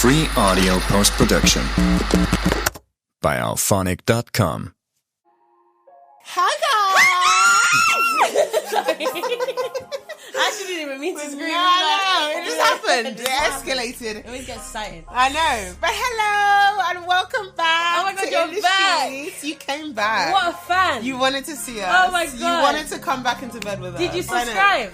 Free audio post-production by alphonic.com. Hi guys! Sorry. I didn't even mean to scream. No, it just happened. It escalated. It always gets excited. I know. But hello and welcome back. Oh my God, to you're In the back. Sheets. You came back. What a fan. You wanted to see us. Oh my God. You wanted to come back into bed with us. Did you subscribe?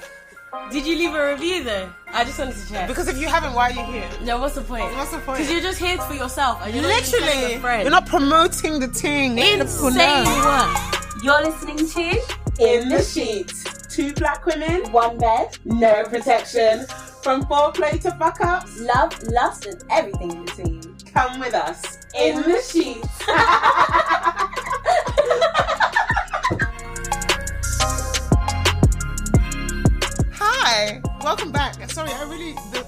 Did you leave a review though? I just wanted to check. Because if you haven't, why are you here? No, what's the point? What's the point? Because you're just here for yourself. And you're not even telling Literally. a friend. You're not promoting the thing. Insane work. You're listening to In the Sheets. Two black women, One Bed, no protection. From foreplay to fuck ups. Love, Lust, and everything in between. Come with us. In the Sheets. Hi, welcome back. Sorry, the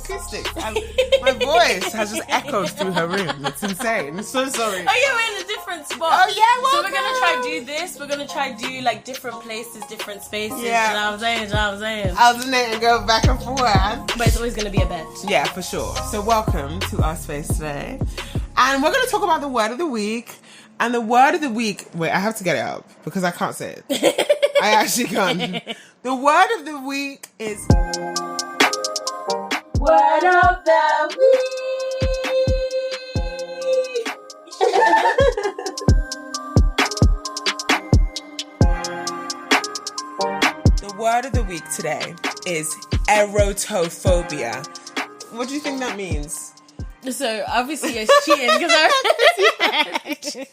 acoustics and my voice has just echoed through her room. It's insane. I'm so sorry. Oh yeah, we're in a different spot. Oh yeah, So welcome. we're gonna try do this. We're gonna try do like different places, different spaces. Yeah. You know what I'm saying? Alternate and go back and forth. But it's always gonna be a bed. Yeah, for sure. So welcome to our space today. And we're going to talk about the word of the week. And the word of the week... Wait, I have to get it up because I can't say it. I actually can't. The word of the week is... Word of the Week. The word of the week today is erotophobia. What do you think that means? So obviously it's cheating because obviously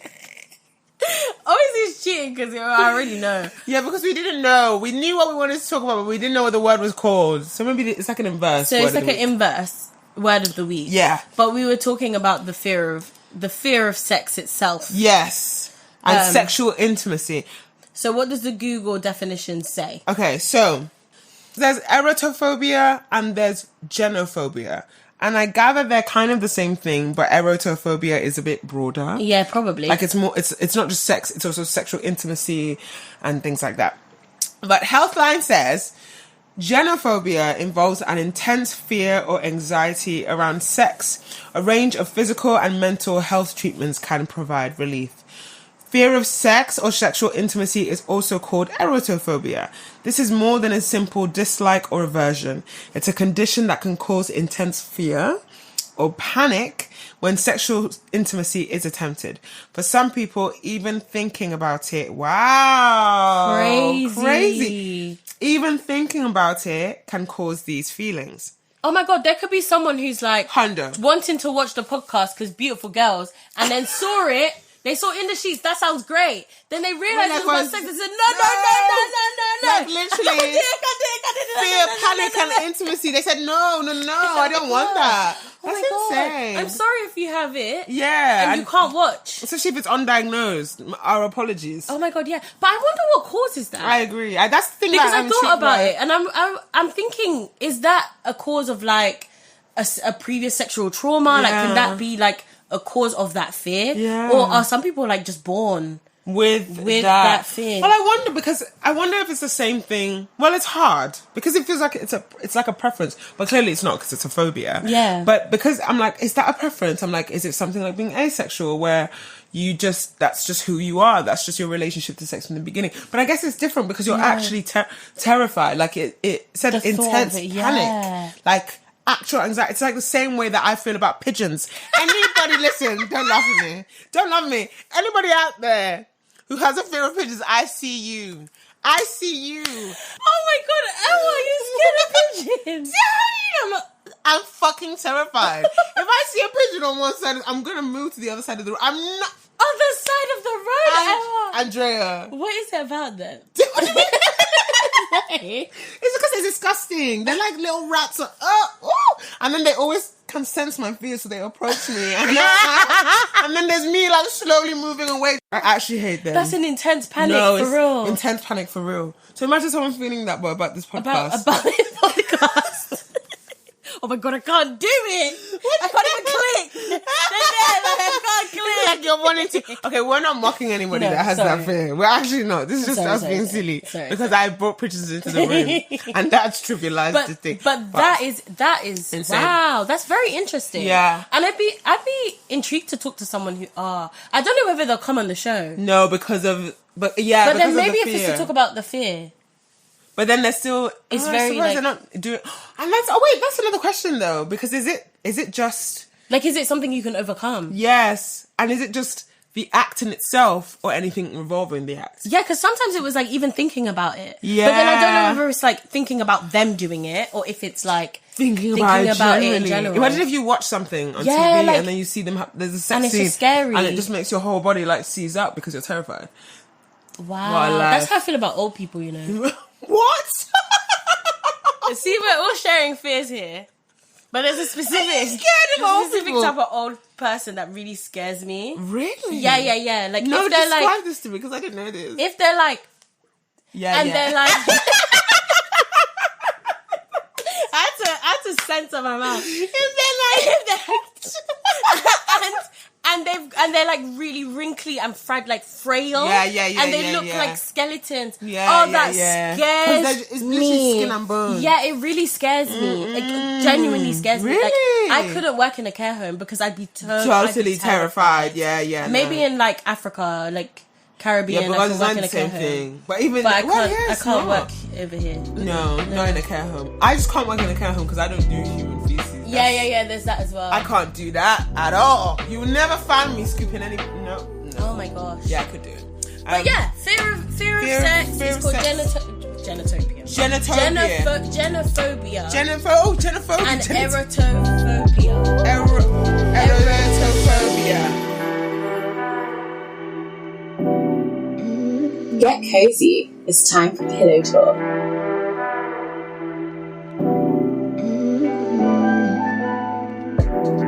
it's cheating because I already know. Yeah, because we didn't know. We knew what we wanted to talk about, but we didn't know what the word was called. So maybe it's like an inverse. So it's like an inverse word of the week. Yeah. But we were talking about the fear of sex itself. Yes. And sexual intimacy. So what does the Google definition say? Okay, so there's erotophobia and there's genophobia. And I gather they're kind of the same thing, but erotophobia is a bit broader. Yeah, probably. Like it's not just sex, it's also sexual intimacy and things like that. But Healthline says genophobia involves an intense fear or anxiety around sex. A range of physical and mental health treatments can provide relief. Fear of sex or sexual intimacy is also called erotophobia. This is more than a simple dislike or aversion. It's a condition that can cause intense fear or panic when sexual intimacy is attempted. For some people, even thinking about it, wow. Crazy. Even thinking about it can cause these feelings. Oh my God, there could be someone who's like Hundo. wanting to watch the podcast because beautiful girls and then saw it. They saw In the Sheets, that sounds great. Then they realised it was about sex and said, no. Like literally, fear, panic and intimacy. They said, no, I don't want that. That's insane. I'm sorry if you have it. Yeah. And you can't watch. Especially if it's undiagnosed. Our apologies. Oh my God, yeah. But I wonder what causes that. I agree. That's the thing Because that I I'm thought about intrigued it and I'm thinking, is that a cause of like a previous sexual trauma? Yeah. Like, can that be like a cause of that fear? Yeah. Or are some people like just born with that fear? Well, I wonder if it's the same thing. Well, it's hard because it feels like it's like a preference, but clearly it's not because it's a phobia. Yeah. But because I'm like, is that a preference? I'm like, is it something like being asexual where that's just who you are. That's just your relationship to sex from the beginning. But I guess it's different because you're actually terrified. Like it said The thought intense of it, panic. yeah. Like actual anxiety. It's like the same way that I feel about pigeons. Anybody listen, don't laugh at me. Don't laugh at me. Anybody out there who has a fear of pigeons, I see you. I see you. Oh my God, Emma, you scared of pigeons? Damn! I'm fucking terrified. If I see a pigeon on one side, I'm gonna move to the other side of the road. I'm not. On the side of the road, Emma. Andrea. What is it about that? What do you mean? It's because they're disgusting. They're like little rats. And then they always can sense my fear, so they approach me. And then there's me like slowly moving away. I actually hate them. That's an intense panic it's for real. Intense panic for real. So imagine someone feeling that way about this podcast. About this podcast. oh my god, I can't do it. I can't even click. They're there, like, I can't click. Like you're wanting to. Okay, we're not mocking anybody that has that fear. We're actually not. This is just us being silly because I brought pictures into the room, and that's trivialized the thing. But that is insane. wow. That's very interesting. Yeah, and I'd be intrigued to talk to someone who I don't know whether they'll come on the show. No, because of but then maybe if it's to talk about the fear. But then they're still. It's very like. They're not doing. And that's that's another question though, because is it just like, is it something you can overcome? Yes, and is it just the act in itself or anything involving the act? Yeah, because sometimes it was like even thinking about it. Yeah. But then I don't know whether it's like thinking about them doing it or if it's like thinking about it in general. Imagine if you watch something on TV and then you see them, there's a sex and it's scene just scary. and it just makes your whole body like seize up because you're terrified. Wow. That's how I feel about old people, you know. What? See, we're all sharing fears here. But there's a specific type of old person that really scares me. Really? Yeah. Like, no, if they're describe like, this to me because I didn't know this. If they're like, they're like, I had to censor my mouth. And they're like really wrinkly and like frail. Yeah. And they look like skeletons. Yeah, that scares it's me. literally skin and bone. Yeah, it really scares me. It genuinely scares me. Like, I couldn't work in a care home because I'd be totally terrified. Yeah. Maybe in like Africa, like Caribbean, I could work in a care home. But even I can't work over here. No, not in a care home. I just can't work in a care home because I don't do human feces. Yeah, there's that as well. I can't do that at all. You will never find me scooping any. No. Oh my gosh. Yeah, I could do it. But yeah, fear of sex is called genotopia. Genophobia. Genophobia. And erotophobia. Erotophobia. Get cozy. It's time for pillow talk.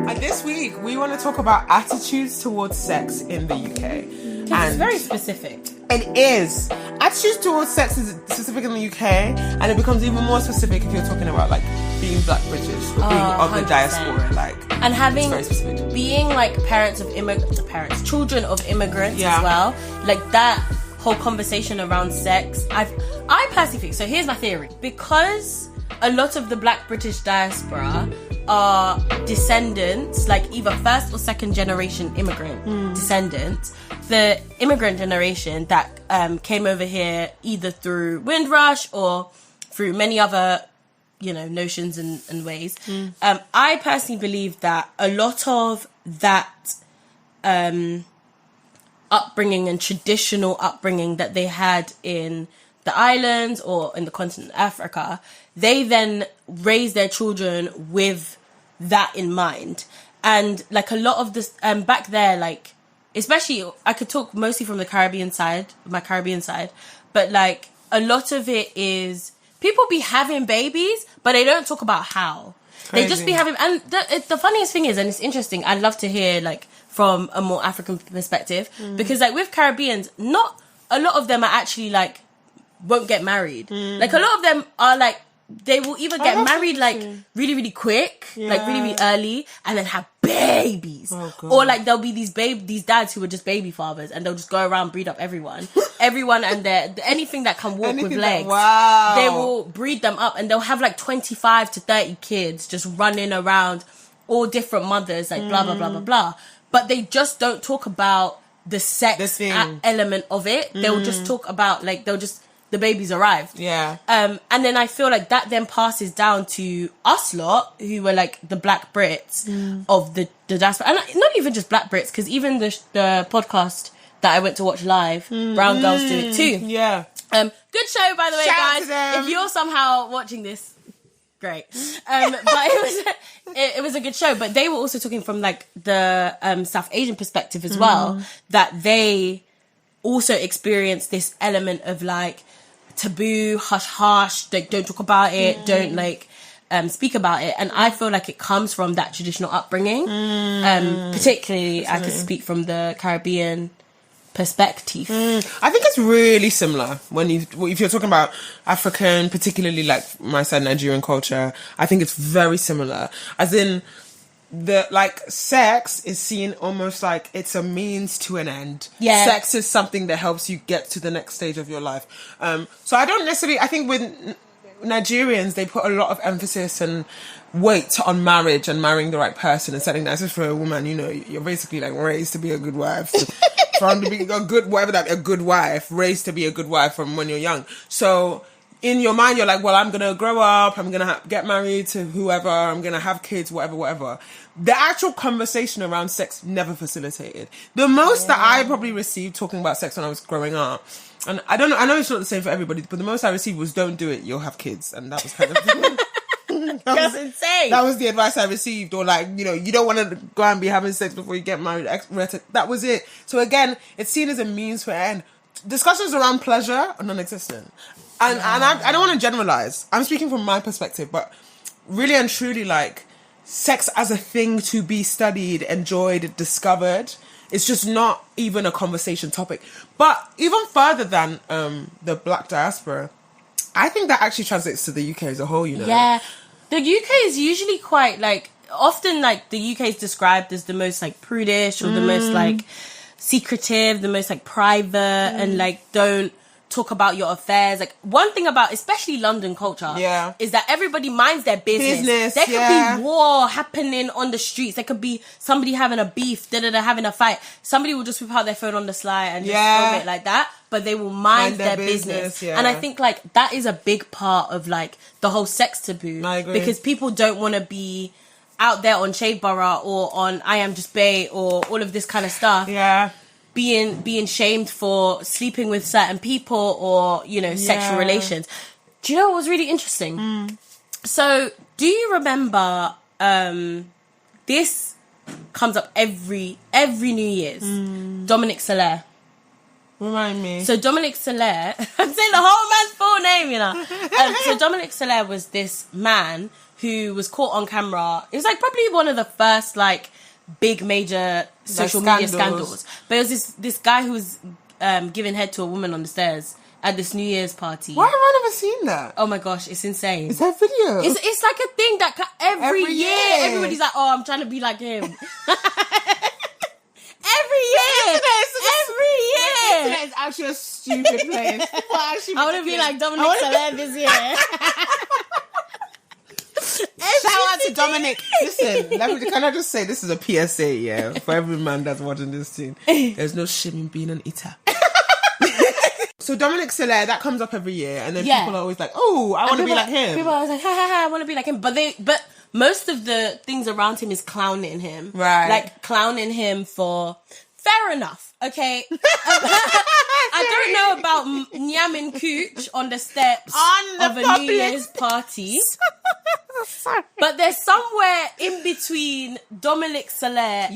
And this week, we want to talk about attitudes towards sex in the UK. It's very specific. It is. Attitudes towards sex is specific in the UK, and it becomes even more specific if you're talking about like being Black British or being of the 100%. diaspora, like, and having very specific. Being like children of immigrants as well. Like that whole conversation around sex. I personally think so. Here's my theory: because a lot of the Black British diaspora are descendants, like either first or second generation immigrant descendants. The immigrant generation that came over here either through Windrush or through many other, notions and ways. I personally believe that a lot of that upbringing and traditional upbringing that they had in the islands or in the continent of Africa, they then raise their children with that in mind. And like a lot of this back there, like, especially, I could talk mostly from my Caribbean side, but like a lot of it is people be having babies, but they don't talk about how. Crazy. They just be having, and the funniest thing is, and it's interesting, I'd love to hear like from a more African perspective, because like with Caribbeans, not a lot of them are actually like, won't get married. Like a lot of them are like, they will either get married like really, really quick, like really, really early, and then have babies. Or like there'll be these dads who are just baby fathers, and they'll just go around breed up everyone and anything that can walk with legs. They will breed them up, and they'll have like 25 to 30 kids just running around, all different mothers, like blah blah blah blah blah. But they just don't talk about the sex element of it. They'll just talk about like the baby's arrived. Yeah. And then I feel like that then passes down to us lot, who were like the Black Brits of the diaspora. And not even just Black Brits, because even the podcast that I went to watch live, Brown Girls Do It Too. Yeah. Good show, by the way, guys. If you're somehow watching this, great. But it was a good show. But they were also talking from like the South Asian perspective as well, that they also experienced this element of like, taboo, hush, like don't talk about it, don't like speak about it. And I feel like it comes from that traditional upbringing. Particularly, I could speak from the Caribbean perspective. I think it's really similar if you're talking about African, particularly like my side Nigerian culture. I think it's very similar, as in sex is seen almost like it's a means to an end. Yeah, sex is something that helps you get to the next stage of your life. So I don't necessarily. I think with Nigerians, they put a lot of emphasis and weight on marriage and marrying the right person and setting that. Just for a woman, you know, you're basically like raised to be a good wife. From to be a good, whatever that, a good wife, raised to be a good wife from when you're young. So in your mind, you're like, well, I'm gonna grow up, I'm gonna get married to whoever, I'm gonna have kids, whatever. The actual conversation around sex never facilitated. The most that I probably received talking about sex when I was growing up, and I don't know, I know it's not the same for everybody, but the most I received was, don't do it, you'll have kids. And that was kind of... That's insane. That was the advice I received. Or like, you know, you don't want to go and be having sex before you get married. That was it. So again, it's seen as a means for an end. Discussions around pleasure are non-existent. And I don't want to generalize. I'm speaking from my perspective, but really and truly, like, sex as a thing to be studied, enjoyed, discovered, it's just not even a conversation topic. But even further than the Black diaspora, I think that actually translates to the UK as a whole, you know? Yeah. The UK is usually quite, like, often, like, the UK is described as the most, like, prudish or the most, like, secretive, the most, like, private and, like, don't talk about your affairs. Like, one thing about, especially London culture, is that everybody minds their business. There could be war happening on the streets. There could be somebody having a beef, having a fight. Somebody will just whip out their phone on the sly and just film it like that. But they will mind their business. Yeah. And I think, like, that is a big part of, like, the whole sex taboo. I agree. Because people don't want to be out there on Shade Borough or on I Am Just Bae or all of this kind of stuff. Yeah. Being shamed for sleeping with certain people or, you know, sexual relations. Do you know what was really interesting? So, do you remember, this comes up every New Year's. Dominic Soler. Remind me. So Dominic Soler, I'm saying the whole man's full name, you know. So Dominic Soler was this man who was caught on camera. It was like probably one of the first like big major social media scandals. But it was this guy who was giving head to a woman on the stairs at this New Year's party. Why have I never seen that? Oh my gosh, it's insane. Is that video? It's like a thing that every year everybody's like, oh, I'm trying to be like him. Every year! Every year! Internet is actually a stupid place. I want to be like Dominic Soler this year. Shout out to Dominic. Listen, can I just say, this is a PSA, yeah, for every man that's watching this scene. There's no shame in being an eater. So Dominic Soler, that comes up every year, and then people are always like, oh, I want to be like him. People are always like, ha ha ha, I want to be like him. But most of the things around him is clowning him. Right. Like, clowning him for... Fair enough, okay? I don't know about Nyamin Cooch on the steps of a New Year's party. But there's somewhere in between Dominic Soler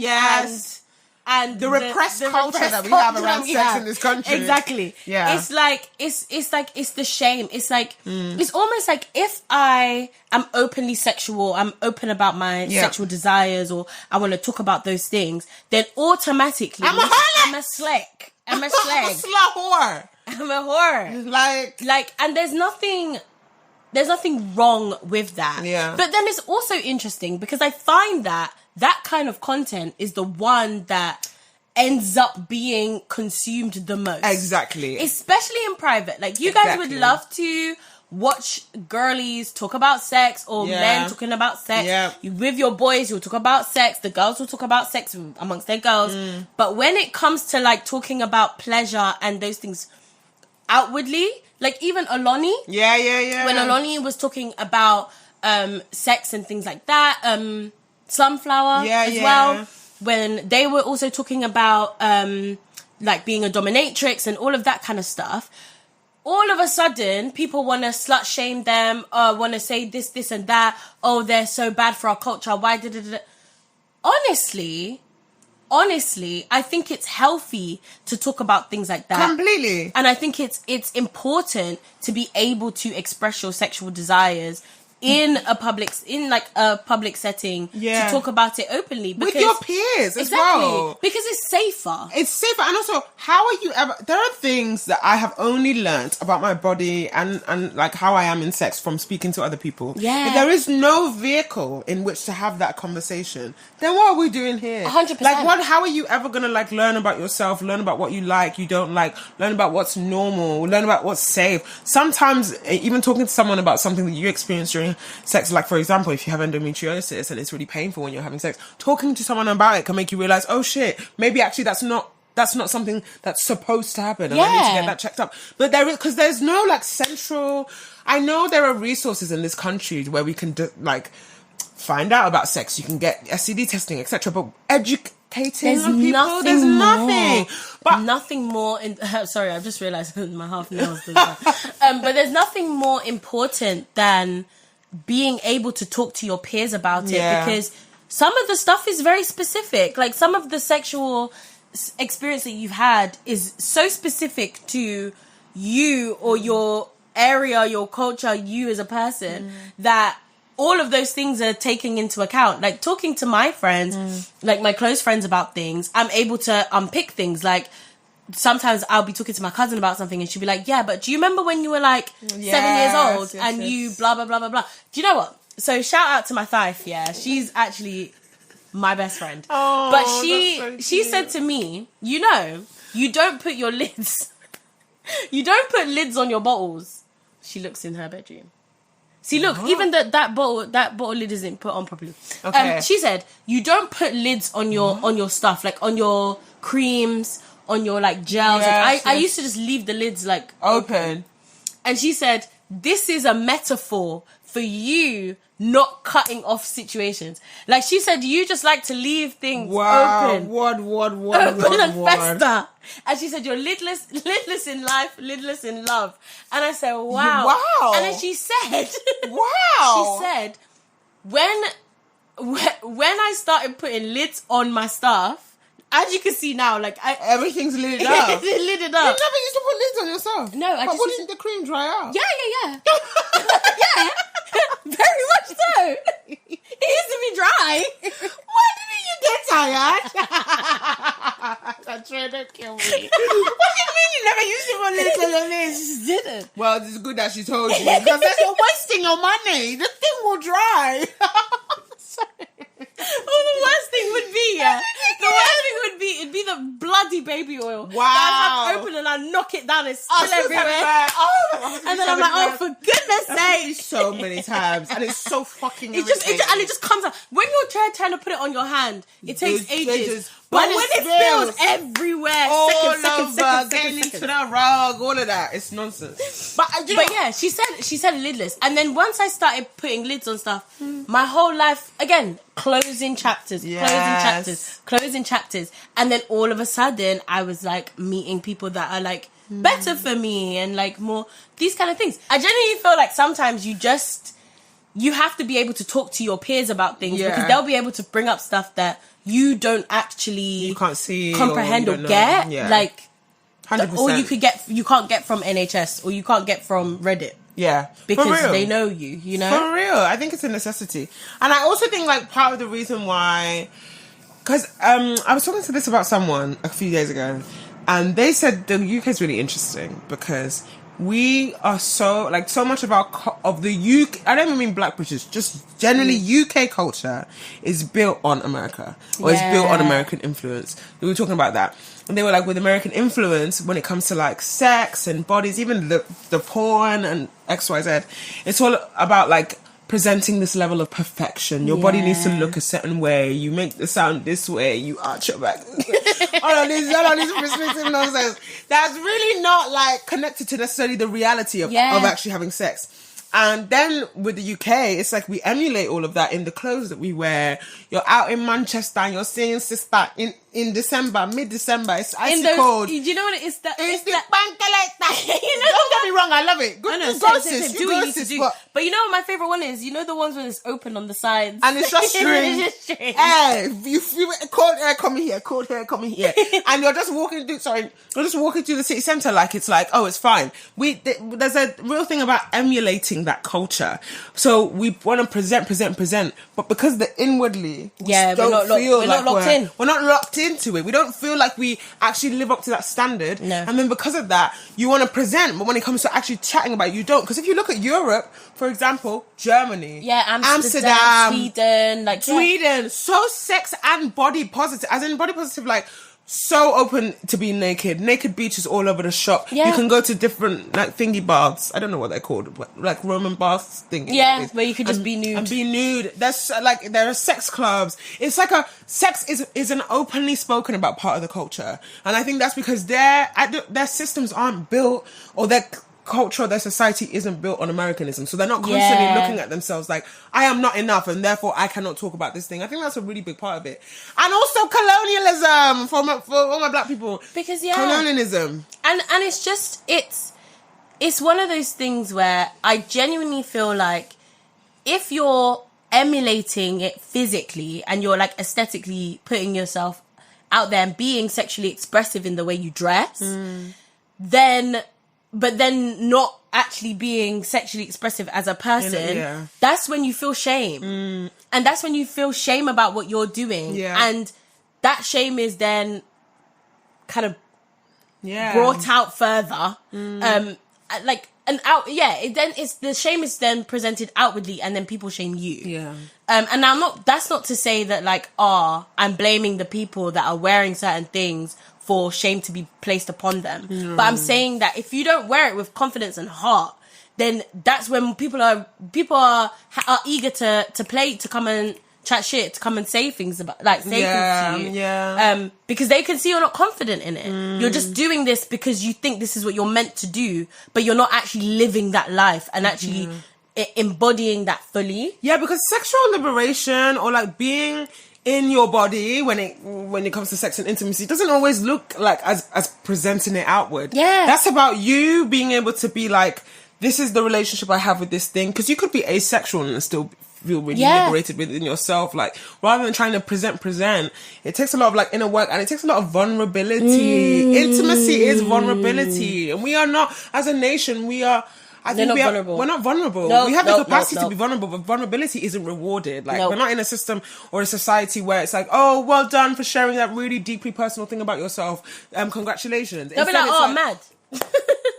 and the repressed culture that we have around sex in this country. Exactly. Yeah. It's like it's the shame. It's like it's almost like if I am openly sexual, I'm open about my sexual desires, or I want to talk about those things, then automatically I'm a slick. I'm a slag. I'm a slut whore. I'm a whore. Like, and there's nothing wrong with that. Yeah. But then it's also interesting because I find that kind of content is the one that ends up being consumed the most. Exactly. Especially in private. Like, you guys would love to watch girlies talk about sex or men talking about sex. Yeah. With your boys, you'll talk about sex. The girls will talk about sex amongst their girls. But when it comes to, like, talking about pleasure and those things outwardly, like even Oloni. When Oloni was talking about sex and things like that, Sunflower as well, when they were also talking about like being a dominatrix and all of that kind of stuff, all of a sudden people want to slut shame them, want to say this and that, oh, they're so bad for our culture, why did it? Honestly, I think it's healthy to talk about things like that. Completely. And I think it's important to be able to express your sexual desires in a public setting to talk about it openly with your peers as well, because it's safer. And also, how are you ever? There are things that I have only learnt about my body and like how I am in sex from speaking to other people. Yeah, if there is no vehicle in which to have that conversation, then what are we doing here? 100%. Like, what? How are you ever gonna like learn about yourself, learn about what you like, you don't like, learn about what's normal, learn about what's safe? Sometimes even talking to someone about something that you experience during sex, like for example, if you have endometriosis and it's really painful when you're having sex, talking to someone about it can make you realize, oh shit, maybe actually that's not something that's supposed to happen, and I need to get that checked up. But there's no like central. I know there are resources in this country where we can find out about sex. You can get STD testing, etc. But educating people, there's nothing. But nothing more. Sorry, I've just realised my half nails. But there's nothing more important than being able to talk to your peers about it, because some of the stuff is very specific. Like, some of the sexual experience that you've had is so specific to you or your area, your culture, you as a person, that all of those things are taken into account. Like, talking to my friends, like my close friends about things, I'm able to unpick things. Like, sometimes I'll be talking to my cousin about something and she'll be like, yeah, but do you remember when you were like 7 years old and you blah, blah, blah, blah, blah. Do you know what? So shout out to my thief, she's actually my best friend. Oh, but she said to me, you don't put your lids, you don't put lids on your bottles. She looks in her bedroom. See, look, even that bottle lid isn't put on properly. Okay. She said, you don't put lids on your stuff, like on your creams, on your like gels. I used to just leave the lids like open. And she said, this is a metaphor for you not cutting off situations. Like, she said, you just like to leave things open. Open and fester. And she said, you're lidless in life, lidless in love. And I said, wow. And then she said, wow. She said, when I started putting lids on my stuff, as you can see now, like everything's lidded up. Lidded up. You never used to put lids on yourself. No, but wouldn't the cream dry out? Yeah. Yeah. Very much so. It used to be dry. Why didn't you get tired? That's trying to kill me. What do you mean you never used to put lids on your lids? She just didn't. Well, it's good that she told you, because you're wasting your money. The thing will dry. Well, the worst thing would be, it'd be the bloody baby oil. Wow. That I have open and I knock it down and spill everywhere. And then I'm like, oh, for goodness sake. So many times. And it's so fucking it just comes out. When you're trying to put it on your hand, it takes ages. But when it spills everywhere, all second, over, getting into the rug, all of that, it's nonsense. But yeah, she said lidless, and then once I started putting lids on stuff, my whole life again closing chapters, closing chapters, and then all of a sudden I was like meeting people that are like better for me and like more these kind of things. I genuinely feel like sometimes you have to be able to talk to your peers about things because they'll be able to bring up stuff that you don't actually can't see comprehend or get, like 100%. or you can't get from NHS or you can't get from Reddit. Yeah, because they know you know? For real. I think it's a necessity. And I also think like part of the reason why, because I was talking to this about someone a few days ago, and they said the UK is really interesting because we are so much of the UK, I don't even mean Black British, just generally UK culture is built on America, or is built on American influence. We were talking about that. And they were like, with American influence, when it comes to like sex and bodies, even the porn and XYZ, it's all about like presenting this level of perfection. Your body needs to look a certain way. You make the sound this way. You arch your back. all of this restrictive nonsense. That's really not like connected to necessarily the reality of actually having sex. And then with the UK, it's like we emulate all of that in the clothes that we wear. You're out in Manchester and you're seeing sister in in December, mid-December. It's In icy those, cold. do you know what it is? It's the bankaleta. Don't get me wrong, I love it. Good news, go sis. Do You what you go need to sis. do. But you know what my favourite one is? You know the ones when it's open on the sides? And it's just string. It's just string. Hey, you feel it, cold air coming here, and you're just walking through the city centre like it's like, oh, it's fine. There's a real thing about emulating that culture. So we want to present, but because inwardly, we're not locked in. We're not locked into it. We don't feel like we actually live up to that standard. No. And then because of that, you want to present, but when it comes to actually chatting about it, you don't. Because if you look at Europe, for example, Germany, Amsterdam, Sweden, so sex and body positive, as in body positive, like so open to being naked beaches all over the shop. You can go to different like thingy baths. I don't know what they're called, but like Roman baths thingy. Yeah, where you could just be nude. And be nude. There's like there are sex clubs. It's like sex is an openly spoken about part of the culture, and I think that's because their systems aren't built, or their culture, their society isn't built on Americanism, so they're not constantly looking at themselves like, I am not enough and therefore I cannot talk about this thing. I think that's a really big part of it. And also colonialism for all my black people, because colonialism, and it's just it's one of those things where I genuinely feel like if you're emulating it physically and you're like aesthetically putting yourself out there and being sexually expressive in the way you dress, but then not actually being sexually expressive as a person, that's when you feel shame. And that's when you feel shame about what you're doing. And that shame is then kind of brought out further. Then it's the shame is then presented outwardly and then people shame you. And now that's not to say that like, I'm blaming the people that are wearing certain things for shame to be placed upon them. But I'm saying that if you don't wear it with confidence and heart, then that's when people are eager to come and chat shit, to come and say things things to you. Because they can see you're not confident in it. You're just doing this because you think this is what you're meant to do, but you're not actually living that life and actually embodying that fully. Yeah, because sexual liberation or like being in your body when it comes to sex and intimacy doesn't always look like as presenting it outward. That's about you being able to be like, this is the relationship I have with this thing, because you could be asexual and still feel really liberated within yourself. Like, rather than trying to present, it takes a lot of like inner work, and it takes a lot of vulnerability. Intimacy is vulnerability, and we are not, as a nation, we're not vulnerable. We have the capacity to be vulnerable, but vulnerability isn't rewarded. Like, we're not in a system or a society where it's like, oh, well done for sharing that really deeply personal thing about yourself. Congratulations. They'll be like, oh, mad.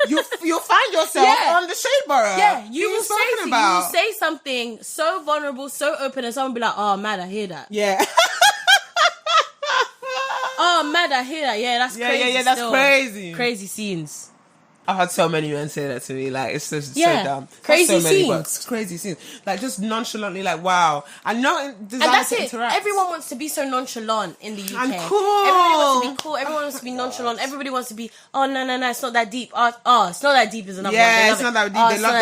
You'll find yourself on the shade bar. You will say something so vulnerable, so open, and someone will be like, oh, mad, I hear that. Oh, mad, I hear that. Yeah, that's crazy. That's crazy. Crazy scenes. I've had so many men say that to me. Like, it's just so dumb. Crazy so many scenes. words. Crazy scenes. Like, just nonchalantly, like, wow. And no desire and that's to it. interact. Everyone wants to be so nonchalant in the UK. And cool. Everybody wants to be cool. Everyone wants to be nonchalant. Everybody wants to be, oh, no, it's not that deep. Oh, it's not that deep is another one. Yeah, it's not that deep. They love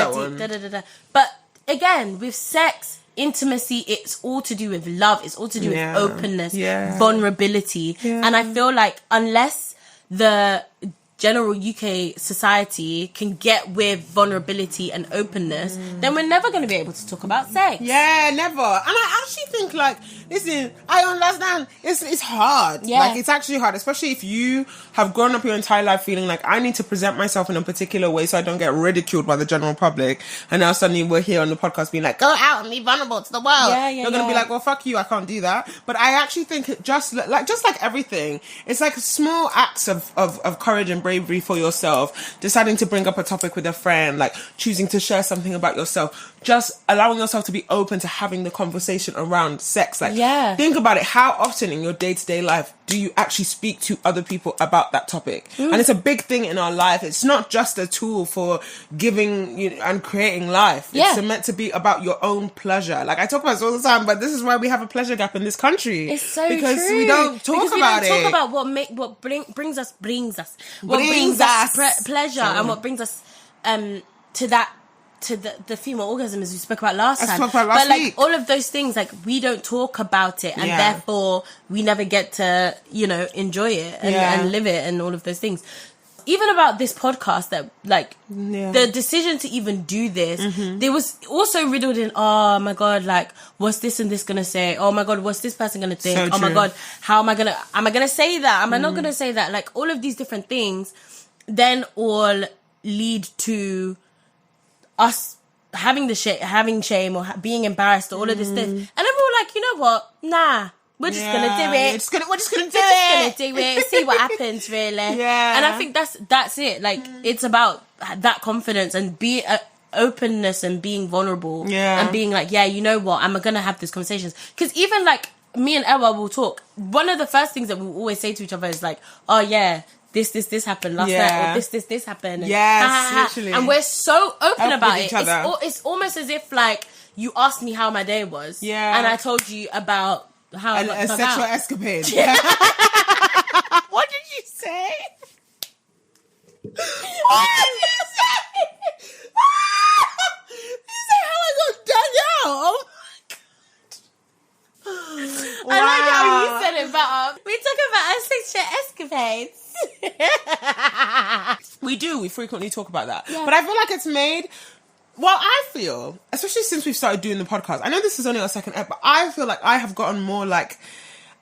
that one. But again, with sex, intimacy, it's all to do with love. It's all to do with openness, vulnerability. And I feel like unless the general UK society can get with vulnerability and openness, then we're never going to be able to talk about sex. Yeah, never. And I actually think, like, listen, I understand it's hard. Like, it's actually hard, especially if you have grown up your entire life feeling like, I need to present myself in a particular way so I don't get ridiculed by the general public, and now suddenly we're here on the podcast being like, go out and be vulnerable to the world. You're going to be like, well, fuck you, I can't do that. But I actually think just like everything, it's like small acts of courage and bravery for yourself, deciding to bring up a topic with a friend, like choosing to share something about yourself, just allowing yourself to be open to having the conversation around sex. Like, think about it. How often in your day-to-day life do you actually speak to other people about that topic? And it's a big thing in our life. It's not just a tool for giving and creating life. It's meant to be about your own pleasure. Like, I talk about this all the time, but this is why we have a pleasure gap in this country. It's so because true. we don't talk about it. Talk about what brings us pleasure, and what brings us to that to the female orgasm, as we spoke about last time. But like week. all of those things, like we don't talk about it, and therefore we never get to, you know, enjoy it and live it and all of those things. Even about this podcast, that like the decision to even do this, there was also riddled in, oh my God, like what's this and this gonna say? Oh my God, what's this person gonna think? So oh my true. God, am I gonna say that? Am I not gonna say that? Like all of these different things then all lead to us having shame or being embarrassed or all of this stuff. And then we were like, you know what? Nah. We're just gonna do it. We're just gonna do it. See what happens, really. Yeah. And I think that's it. Like it's about that confidence and openness and being vulnerable. Yeah. And being like, yeah, you know what? I'm gonna have these conversations. Because even like me and Ewa will talk. One of the first things that we always say to each other is like, oh yeah, this happened last night, or this happened. And yes, literally. And we're so open about each it. other. It's almost as if like you asked me how my day was. Yeah. And I told you about how a sexual escapade. Yeah. What did you say? What did you say? You say how I got done out. Oh my God. I like how you said it better. We talk about our sexual escapades. We frequently talk about that. Yeah. But I feel like it's made... Well, I feel, especially since we've started doing the podcast, I know this is only our second ep, but I feel like I have gotten more like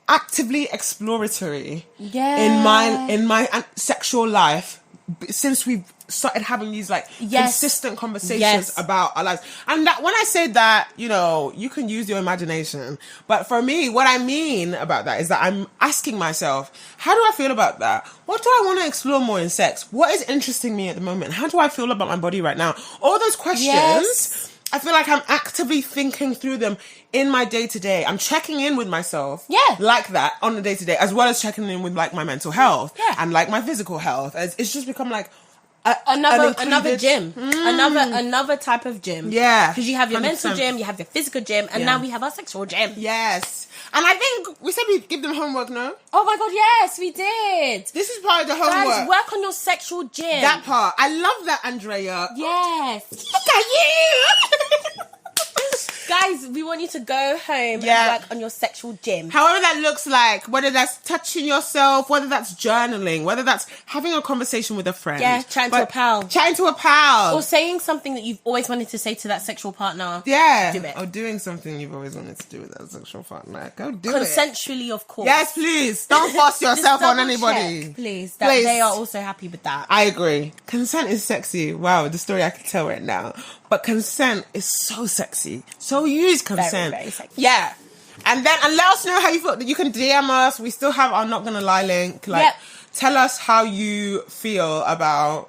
actively exploratory in my sexual life since we've started having these like consistent conversations about our lives. And that when I say that, you know, you can use your imagination, but for me, what I mean about that is that I'm asking myself, how do I feel about that? What do I want to explore more in sex? What is interesting me at the moment? How do I feel about my body right now? All those questions, I feel like I'm actively thinking through them in my day-to-day. I'm checking in with myself like that on the day-to-day, as well as checking in with like my mental health and like my physical health. It's just become like another gym, another type of gym. Yeah, because you have your 100%. Mental gym, you have your physical gym, and now we have our sexual gym. Yes, and I think we said we'd give them homework. No? Oh my God, yes, we did. This is part of the homework. Guys, work on your sexual gym. That part, I love that, Andrea. Yes. Look at you. Guys, we want you to go home and work on your sexual gym. However that looks like, whether that's touching yourself, whether that's journaling, whether that's having a conversation with a friend. Yeah, chatting to a pal. Or saying something that you've always wanted to say to that sexual partner. Yeah. Do it. Or doing something you've always wanted to do with that sexual partner. Go do it. Consensually, of course. Yes, please. Don't force yourself on anybody. Check, please. That they are also happy with that. I agree. Consent is sexy. Wow, the story I can tell right now. But consent is so sexy. So use consent. Very, very sexy. Yeah. And let us know how you feel. You can DM us. We still have our Not Gonna Lie link. Like, tell us how you feel about,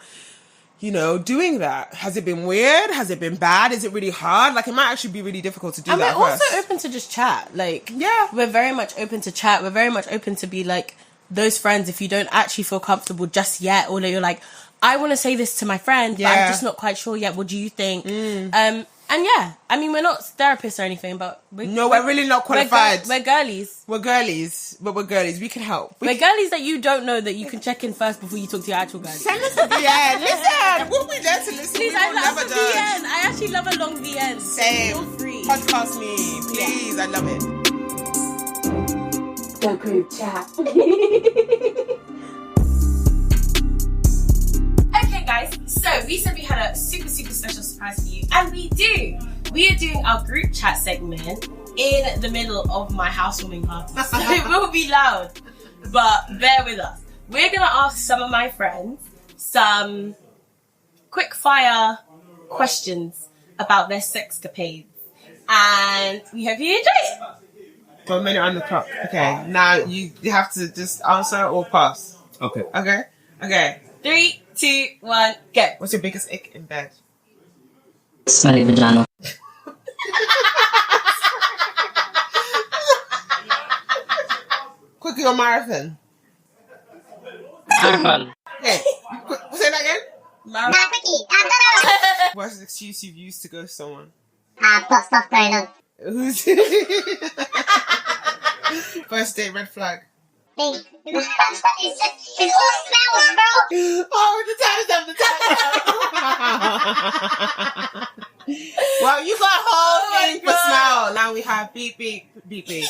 you know, doing that. Has it been weird? Has it been bad? Is it really hard? Like, it might actually be really difficult to do that. And we're also open to just chat. Like, we're very much open to chat. We're very much open to be like those friends if you don't actually feel comfortable just yet, or you're like, I want to say this to my friend, but I'm just not quite sure yet. What do you think? And I mean, we're not therapists or anything, but we're really not qualified. We're girlies. We're girlies, but we're girlies. We can help. We're girlies that you don't know that you can check in first before you talk to your actual girlies. Send us a VN. Listen, we'll be there to listen. Please, I love a VN. I actually love a long VN. Same. Feel free. Podcast me, please. I love it. The group chat. Okay, guys, so we said we had a super, super special surprise for you, and we do. We are doing our group chat segment in the middle of my housewarming party, so it will be loud, but bear with us. We're going to ask some of my friends some quick fire questions about their sexcapades, and we hope you enjoy it. 1 minute on the clock. Okay, now you have to just answer or pass. Okay. 3, 2, 1, go. What's your biggest ick in bed? Smelly vagina. Quickie or marathon? Marathon. Okay, say that again? Quickie. What's the excuse you've used to ghost someone? I've got stuff going on. Who's first date red flag? It's all smells, bro. Oh, the time's up. Well, you got a whole thing for smell. Now we have beep, beep, beep, beep.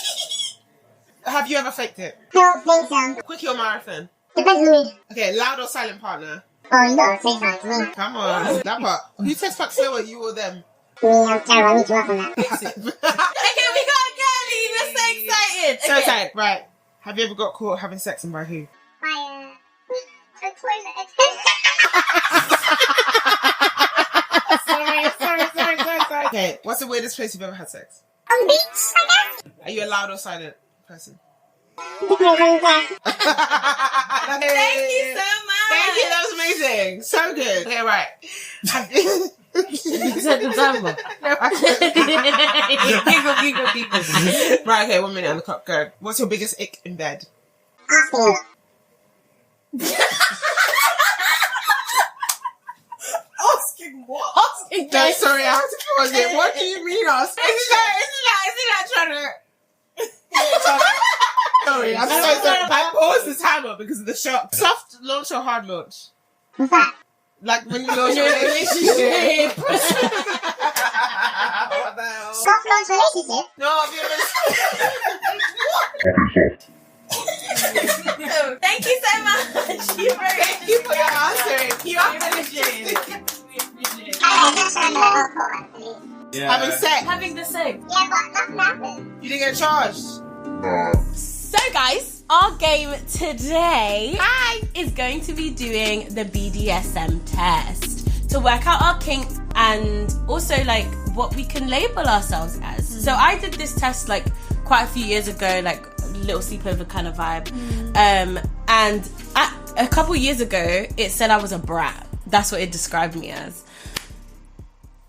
Have you ever faked it? Don't think so. Quickie or marathon? Depends on me. Okay, loud or silent partner? Oh, you gotta say something to me. Come on, that part. Who text back slower, you or them? Me, I'm terrible. I need to work on that. Okay, we got a girlie. We're so excited. So excited, right. Have you ever got caught having sex and by who? A toilet attendant. Sorry. Okay, what's the weirdest place you've ever had sex? On the beach, I guess. Are you a loud or silent person? Depends on the class. Thank you so much. Thank you, that was amazing. So good. Okay, right. Set the timer. Giggle. Right, okay, 1 minute on the clock, go. What's your biggest ick in bed? Asking. Asking what? Asking No, sorry, I have to pause it. What do you mean asking? Isn't that trying to... Sorry, I'm so sorry. I paused the timer because of the shock. Soft launch or hard launch? What's that? Like when you launch your relationship. What the hell? Soft launch relationship? No, I've Thank you so much. Thank you for your answering. You are having sex. Having the same. Yeah, but nothing happened. You didn't get charged. So guys, our game today is going to be doing the BDSM test to work out our kinks and also like what we can label ourselves as. So I did this test like quite a few years ago, like a little sleepover kind of vibe. And a couple years ago, it said I was a brat. That's what it described me as.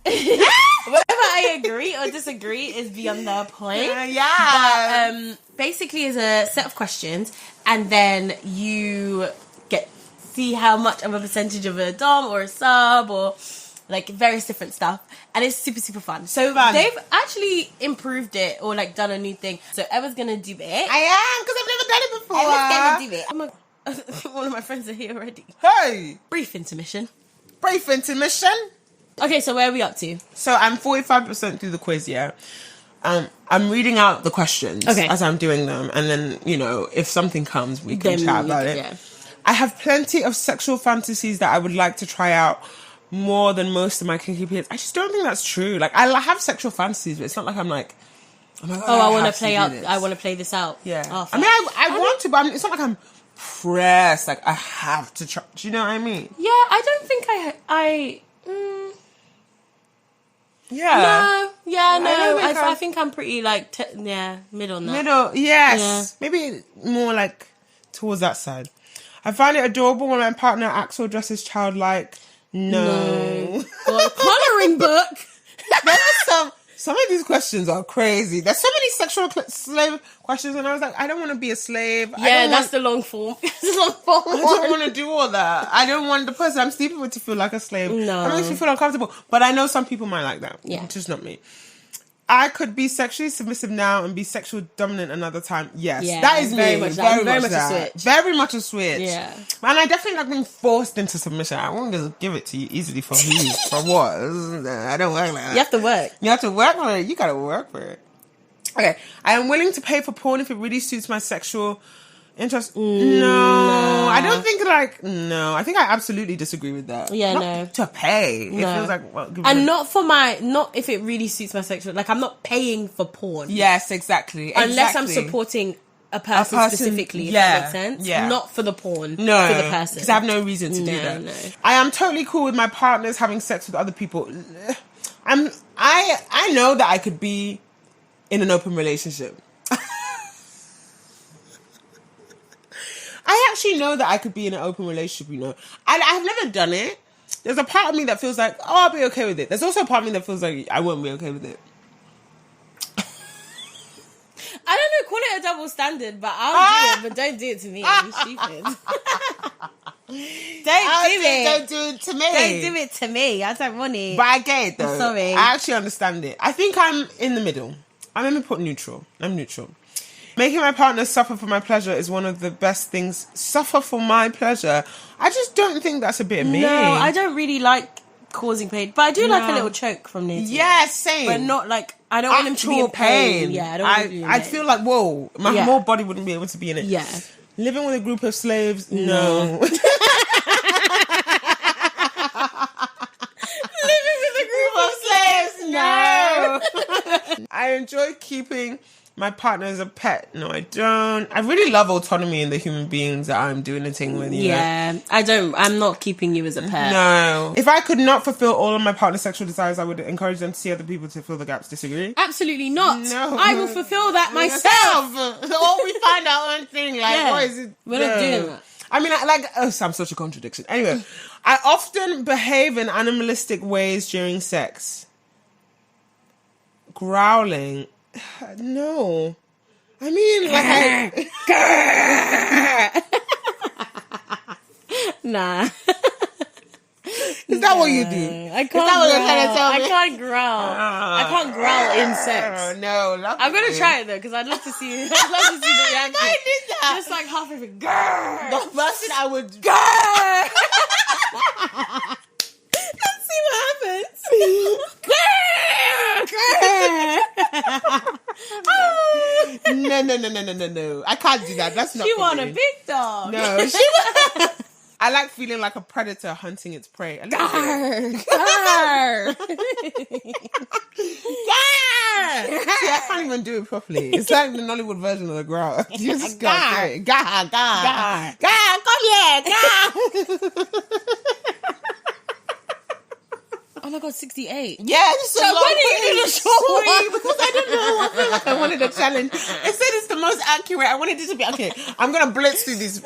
Whether I agree or disagree is beyond the point. Yeah. But, basically, it's a set of questions, and then you see how much of a percentage of a dom or a sub or like various different stuff, and it's super super fun. So they've actually improved it or like done a new thing. So Emma's gonna do it. I am, because I've never done it before. Emma's gonna do it. One of my friends are here already. Hey, Brief intermission. brief intermission. Okay, so where are we up to? So I'm 45% through the quiz, yeah. I'm reading out the questions as I'm doing them, and then, you know, if something comes, we can chat about it. Yeah. I have plenty of sexual fantasies that I would like to try out more than most of my kinky peers. I just don't think that's true. Like, I have sexual fantasies, but it's not like I'm like, oh my God, I want have to play do out. this. I want to play this out. Yeah. Oh, I mean, I want to, but it's not like I'm pressed. Like, I have to try. Do you know what I mean? Yeah, I don't think Yeah. I think I'm pretty like middle on that. Middle, yes. Yeah. Maybe more like towards that side. I find it adorable when my partner acts or dresses childlike. No. Got a colouring book. There are some of these questions are crazy. There's so many sexual slave questions, and I was like, I don't want to be a slave. Yeah, that's the long form. It's the long form. I don't want to do all that. I don't want the person I'm sleeping with to feel like a slave. No. It makes me feel uncomfortable. But I know some people might like that. Yeah. Just not me. I could be sexually submissive now and be sexual dominant another time. Yes. Yeah, that is very me. much that. Very much a that. switch. Very much a switch. Yeah. And I definitely like being forced into submission. I won't just give it to you easily for who? For what? I don't work like that. You have to work. You have to work for it. You gotta work for it. Okay. I am willing to pay for porn if it really suits my sexual interest. No. I don't think no. I think I absolutely disagree with that. Yeah, not no. to pay. No. It feels like, well, And not if it really suits my sexual, like I'm not paying for porn. Yes, exactly. Unless I'm supporting a person specifically, if that makes sense. Yeah. Not for the porn. No. For the person. Because I have no reason to do that. No. I am totally cool with my partners having sex with other people. I know that I could be in an open relationship. I actually know that I could be in an open relationship, you know. I've never done it. There's a part of me that feels like, oh, I'll be okay with it. There's also a part of me that feels like I won't be okay with it. I don't know, call it a double standard, but I'll do it, but don't do it to me. You're stupid. Don't do it to me. Don't do it to me. I don't want it. But I get it, though. I'm sorry. I actually understand it. I think I'm in the middle. I'm going to put neutral. I'm neutral. Making my partner suffer for my pleasure is one of the best things. Suffer for my pleasure. I just don't think that's a bit of me. No, I don't really like causing pain, but I do like a little choke from near to you. Yeah, same. But not like, I don't want him to be in pain. Yeah, I don't want him to be in pain. I'd feel like, whoa, my whole body wouldn't be able to be in it. Yeah. Living with a group of slaves, no. Living with a group of slaves, no. I enjoy keeping my partner as a pet. No, I don't. I really love autonomy in the human beings that I'm doing a thing with, you know? I'm not keeping you as a pet. No. If I could not fulfill all of my partner's sexual desires, I would encourage them to see other people to fill the gaps. Disagree? Absolutely not. No. I will fulfill that myself. Or we find our own thing. Like, what is it? We're not doing that. I mean, I'm such a contradiction. Anyway, I often behave in animalistic ways during sex. Growling. No. I mean, like, Nah. Is that what you do? I can't growl. I can't growl. I can't growl in sex. Oh, no. I'm going to try it, though, because I'd love to see the reaction. I did that. Just like half of it. The first thing I would... Let's see what happens. No. I can't do that. That's not She for want me. a big dog. No, I like feeling like a predator hunting its prey. Garr. See, I can't even do it properly. It's like the Nollywood version of the growl. You just gotta do it. Garr. Come here, Oh my god, 68. Yeah, so why did you do the short one? Because I don't know. I feel like I wanted a challenge. It said it's the most accurate. I wanted it to be okay. I'm gonna blitz through these.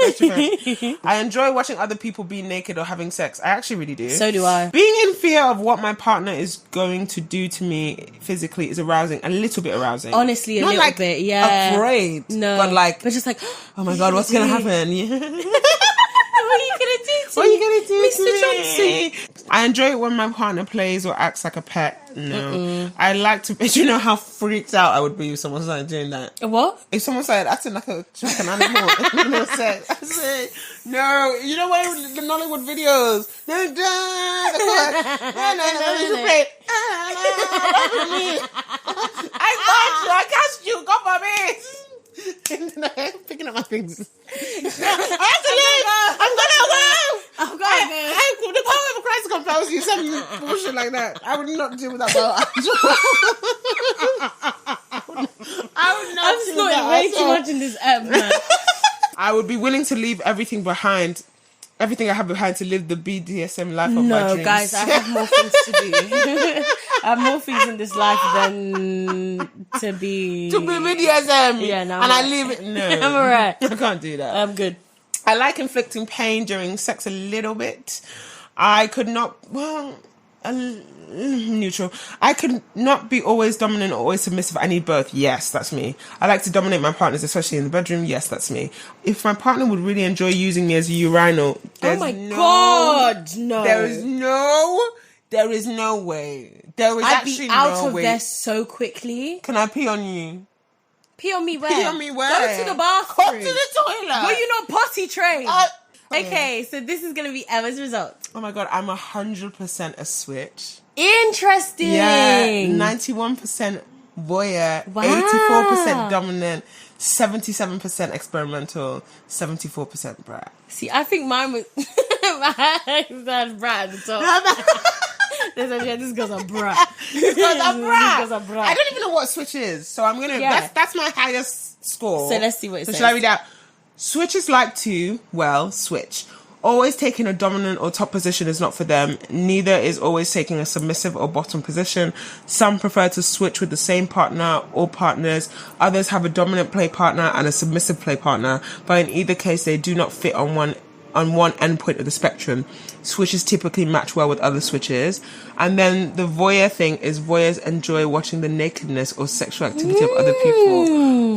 I enjoy watching other people be naked or having sex. I actually really do. So do I. Being in fear of what my partner is going to do to me physically is arousing. A little bit arousing. Honestly, Not little like bit. Yeah. Afraid. No. But just like, oh my god, what's gonna happen? what are you gonna do to What are you gonna do, Mr. to Johnson? me? I enjoy it when my partner plays or acts like a pet. No, I like to. Do you know how freaked out I would be if someone started doing that? What? If someone started acting like an animal, I say, no. You know where the Nollywood videos? No, I catch you. Go for me. Picking up my things. I have to leave. I'm gonna go. The power of Christ compels you. Some bullshit like that. I would not deal with that. I would not. I'm snorting way too much in this app, man. I would be willing to leave everything behind. Everything I have behind to live the BDSM life of my No, dreams. guys, I have more things to do. I have more things in this life than to be BDSM. Yeah, no, and I'm I leave it. No, I'm alright. I can't do that. I'm good. I like inflicting pain during sex a little bit. I could not. Well, neutral. I could not be always dominant or always submissive. I need both. Yes, that's me. I like to dominate my partners, especially in the bedroom. Yes, that's me. If my partner would really enjoy using me as a urinal, Oh my god, no. There is no way. There is I'd actually be out no of way. there so quickly. Can I pee on you? Pee on me where? Pee on me where? Go to the bathroom. Go to the toilet. Were you not potty trained? Okay, so this is going to be Emma's result. Oh my god, I'm 100% a switch. Interesting. Yeah, 91% voyeur, Wow. 84% dominant, 77% experimental, 74% brat. See, I think mine was... That's brat at the top. This girl's a brat. This girl's a brat. This girl's a brat. I don't even know what switch is, so I'm gonna. Yeah. That's my highest score. So let's see what it says. Shall I read out? Switches like to switch. Always taking a dominant or top position is not for them. Neither is always taking a submissive or bottom position. Some prefer to switch with the same partner or partners. Others have a dominant play partner and a submissive play partner, but in either case they do not fit on one endpoint of the spectrum. Switches typically match well with other switches. And then the voyeur thing is voyeurs enjoy watching the nakedness or sexual activity of other people.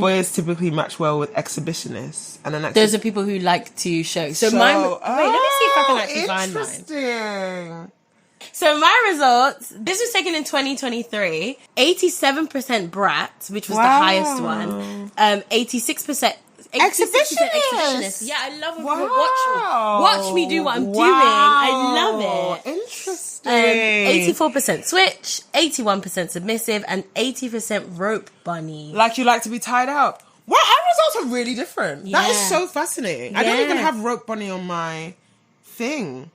Voyeurs typically match well with exhibitionists. And then Those are people who like to show. So mine... Wait, let me see if I can actually find mine. Interesting. So my results, this was taken in 2023. 87% brat, which was the highest one. 86% exhibitionist. Yeah, I love when people watch me do what I'm doing. I love it. Interesting. 84% switch, 81% submissive, and 80% rope bunny. Like you like to be tied up. Wow, our results are really different. That is Yeah. so fascinating. I don't even have rope bunny on my thing.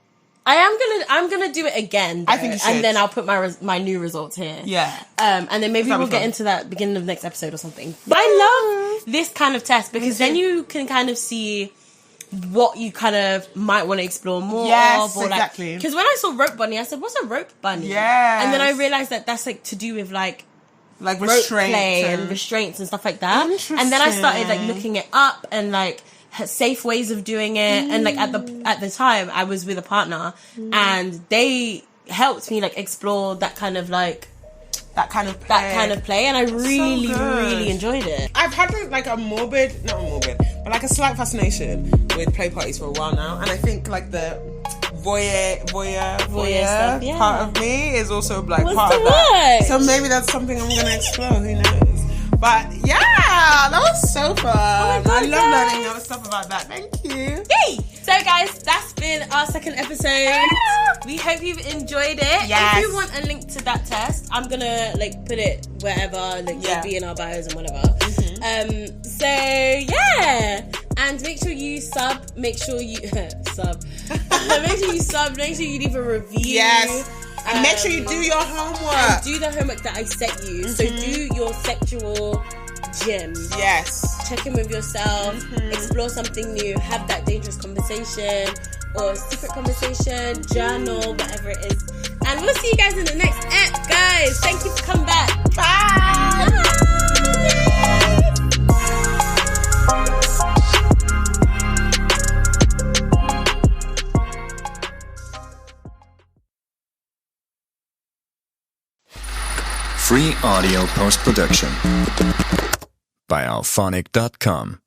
I'm gonna do it again, though, I think you should. and then I'll put my new results here. Yeah. And then maybe That'd we'll be get fun. into that beginning of next episode or something. But I love this kind of test because then you can kind of see what you kind of might want to explore more Yes, of. Or exactly. Because when I saw rope bunny, I said, what's a rope bunny? Yes. And then I realised that that's like to do with like Like rope restraint play and restraints and stuff like that. And then I started like looking it up and like safe ways of doing it. And like at the time I was with a partner and they helped me like explore that kind of play, and I really enjoyed it. I've had like not a morbid, but like a slight fascination with play parties for a while now, and I think like the voyeur stuff, yeah. part of me is also like What's part to of that. watch? So maybe that's something I'm gonna explore. Who knows? But yeah, that was so fun. God, I love guys. learning other stuff about that. Thank you. Yay! So guys, that's been our second episode. We hope you've enjoyed it. Yes. If you want a link to that test, I'm gonna like put it wherever, like it'll be in our bios and whatever. So yeah. And make sure you sub, make sure you sub. Make sure you sub, make sure you leave a review. Yes. And make sure you do your homework. And do the homework that I set you. So do your sexual gym. Yes. Check in with yourself, explore something new, have that dangerous conversation or secret conversation, journal, whatever it is. And we'll see you guys in the next ep, guys. Thank you for coming back. Bye. Free audio post-production by alphonic.com.